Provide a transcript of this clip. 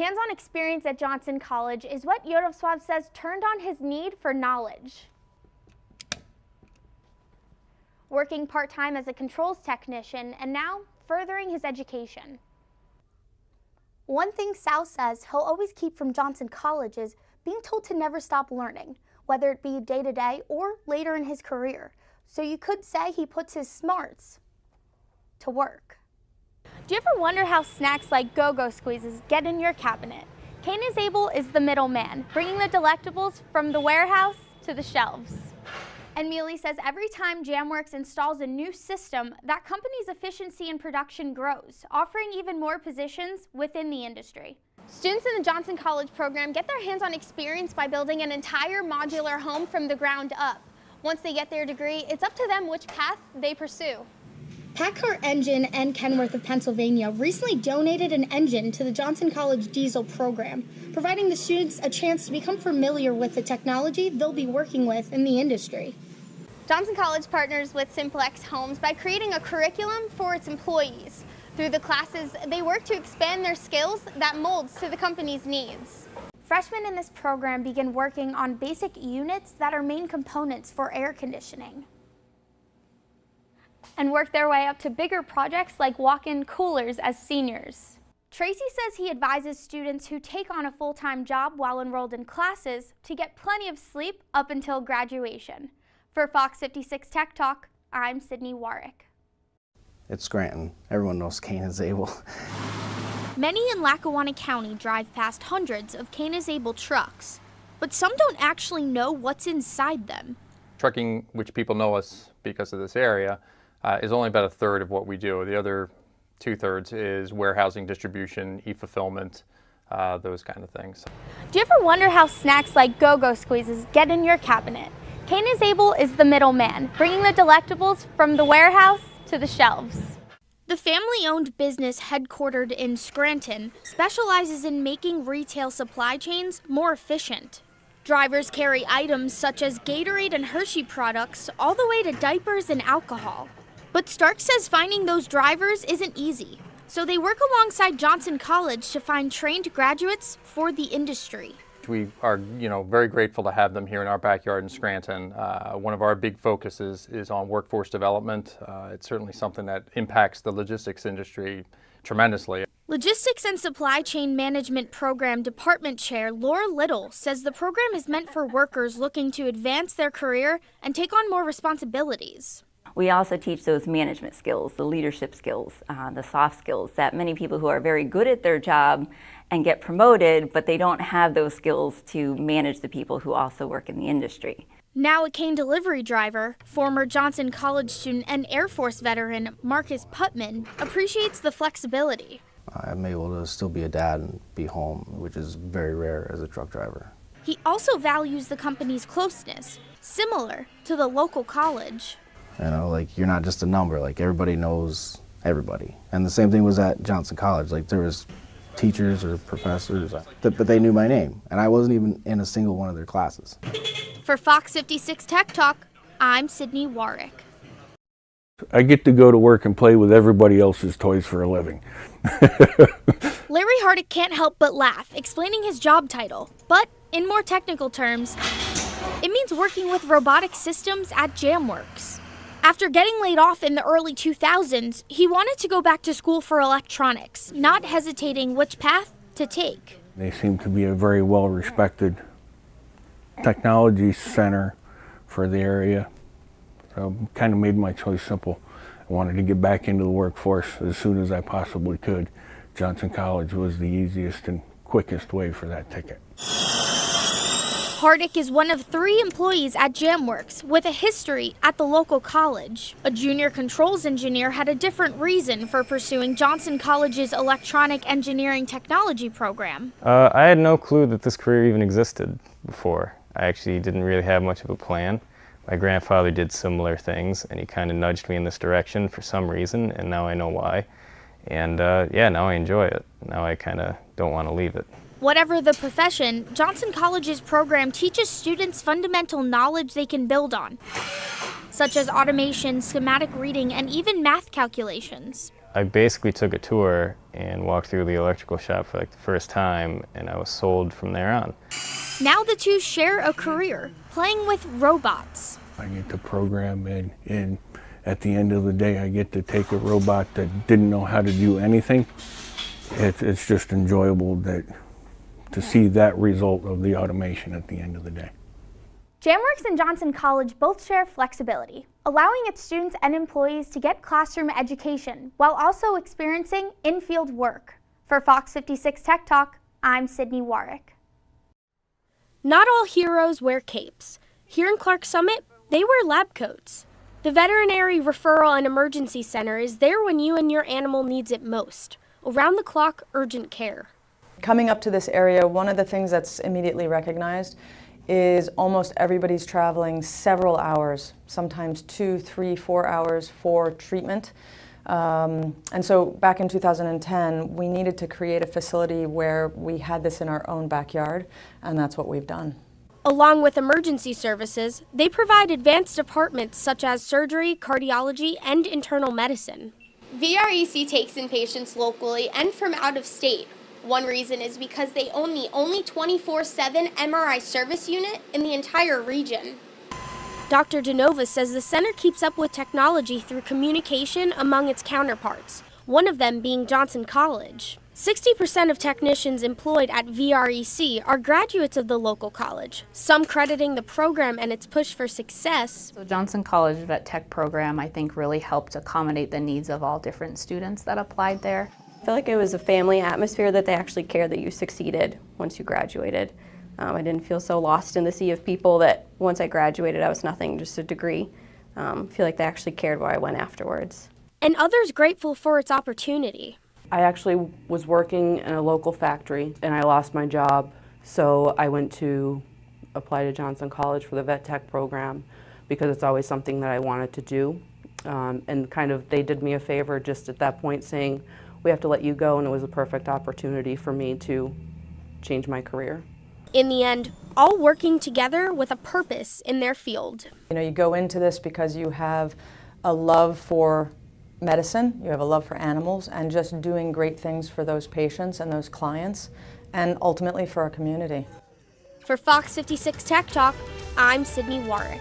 Hands-on experience at Johnson College is what Yaroslav says turned on his need for knowledge. Working part-time as a controls technician and now furthering his education. One thing Sal says he'll always keep from Johnson College is being told to never stop learning, whether it be day-to-day or later in his career. So you could say he puts his smarts to work. Do you ever wonder how snacks like Go-Go Squeezes get in your cabinet? Cain is Able is the middleman, bringing the delectables from the warehouse to the shelves. And Mealy says every time JamWorks installs a new system, that company's efficiency in production grows, offering even more positions within the industry. Students in the Johnson College program get their hands-on experience by building an entire modular home from the ground up. Once they get their degree, it's up to them which path they pursue. Packard Engine and Kenworth of Pennsylvania recently donated an engine to the Johnson College diesel program, providing the students a chance to become familiar with the technology they'll be working with in the industry. Johnson College partners with Simplex Homes by creating a curriculum for its employees. Through the classes, they work to expand their skills that molds to the company's needs. Freshmen in this program begin working on basic units that are main components for air conditioning, and work their way up to bigger projects like walk-in coolers as seniors. Tracy says he advises students who take on a full-time job while enrolled in classes to get plenty of sleep up until graduation. For Fox 56 Tech Talk, I'm Sydney Warick. It's Scranton. Everyone knows Cain is Able. Many in Lackawanna County drive past hundreds of Cain is Able trucks, but some don't actually know what's inside them. Trucking, which people know us because of this area, is only about a third of what we do. The other 2/3 is warehousing, distribution, e-fulfillment, those kind of things. Do you ever wonder how snacks like Go-Go Squeezes get in your cabinet? Cain is Able is the middleman, bringing the delectables from the warehouse to the shelves. The family-owned business headquartered in Scranton specializes in making retail supply chains more efficient. Drivers carry items such as Gatorade and Hershey products all the way to diapers and alcohol. But Stark says finding those drivers isn't easy, so they work alongside Johnson College to find trained graduates for the industry. We are, very grateful to have them here in our backyard in Scranton. One of our big focuses is on workforce development. It's certainly something that impacts the logistics industry tremendously. Logistics and Supply Chain Management Program Department Chair Laura Little says the program is meant for workers looking to advance their career and take on more responsibilities. We also teach those management skills, the leadership skills, the soft skills that many people who are very good at their job and get promoted, but they don't have those skills to manage the people who also work in the industry. Now a Cain delivery driver, former Johnson College student and Air Force veteran Marcus Putman appreciates the flexibility. I'm able to still be a dad and be home, which is very rare as a truck driver. He also values the company's closeness, similar to the local college. You're not just a number, everybody knows everybody. And the same thing was at Johnson College. There was teachers or professors, but they knew my name, and I wasn't even in a single one of their classes. For Fox 56 Tech Talk, I'm Sydney Warick. I get to go to work and play with everybody else's toys for a living. Larry Hardick can't help but laugh, explaining his job title. But in more technical terms, it means working with robotic systems at JamWorks. After getting laid off in the early 2000s, he wanted to go back to school for electronics, not hesitating which path to take. They seem to be a very well-respected technology center for the area. So kind of made my choice simple. I wanted to get back into the workforce as soon as I possibly could. Johnson College was the easiest and quickest way for that ticket. Hardick is one of 3 employees at JamWorks with a history at the local college. A junior controls engineer had a different reason for pursuing Johnson College's electronic engineering technology program. I had no clue that this career even existed before. I actually didn't really have much of a plan. My grandfather did similar things, and he kind of nudged me in this direction for some reason, and now I know why. And now I enjoy it. Now I kind of don't want to leave it. Whatever the profession, Johnson College's program teaches students fundamental knowledge they can build on, such as automation, schematic reading, and even math calculations. I basically took a tour and walked through the electrical shop for like the first time, and I was sold from there on. Now the two share a career, playing with robots. I get to program and at the end of the day I get to take a robot that didn't know how to do anything. It's just enjoyable to see that result of the automation at the end of the day. Jamworks and Johnson College both share flexibility, allowing its students and employees to get classroom education while also experiencing in-field work. For Fox 56 Tech Talk, I'm Sydney Warick. Not all heroes wear capes. Here in Clark Summit, they wear lab coats. The Veterinary Referral and Emergency Center is there when you and your animal needs it most. Around-the-clock urgent care. Coming up to this area, one of the things that's immediately recognized is almost everybody's traveling several hours, sometimes 2, 3, 4 hours for treatment. And so back in 2010, we needed to create a facility where we had this in our own backyard, and that's what we've done. Along with emergency services, they provide advanced departments such as surgery, cardiology, and internal medicine. VREC takes in patients locally and from out of state. One reason is because they own the only 24/7 MRI service unit in the entire region. Dr. DeNova says the center keeps up with technology through communication among its counterparts, one of them being Johnson College. 60% of technicians employed at VREC are graduates of the local college, some crediting the program and its push for success. The Johnson College Vet Tech program, I think, really helped accommodate the needs of all different students that applied there. I feel like it was a family atmosphere that they actually cared that you succeeded once you graduated. I didn't feel so lost in the sea of people that once I graduated I was nothing, just a degree. I feel like they actually cared where I went afterwards. And others grateful for its opportunity. I actually was working in a local factory and I lost my job, so I went to apply to Johnson College for the Vet Tech program because it's always something that I wanted to do. And kind of they did me a favor just at that point saying, we have to let you go, and it was a perfect opportunity for me to change my career. In the end, all working together with a purpose in their field. You know, you go into this because you have a love for medicine, you have a love for animals, and just doing great things for those patients and those clients, and ultimately for our community. For Fox 56 Tech Talk, I'm Sydney Warick.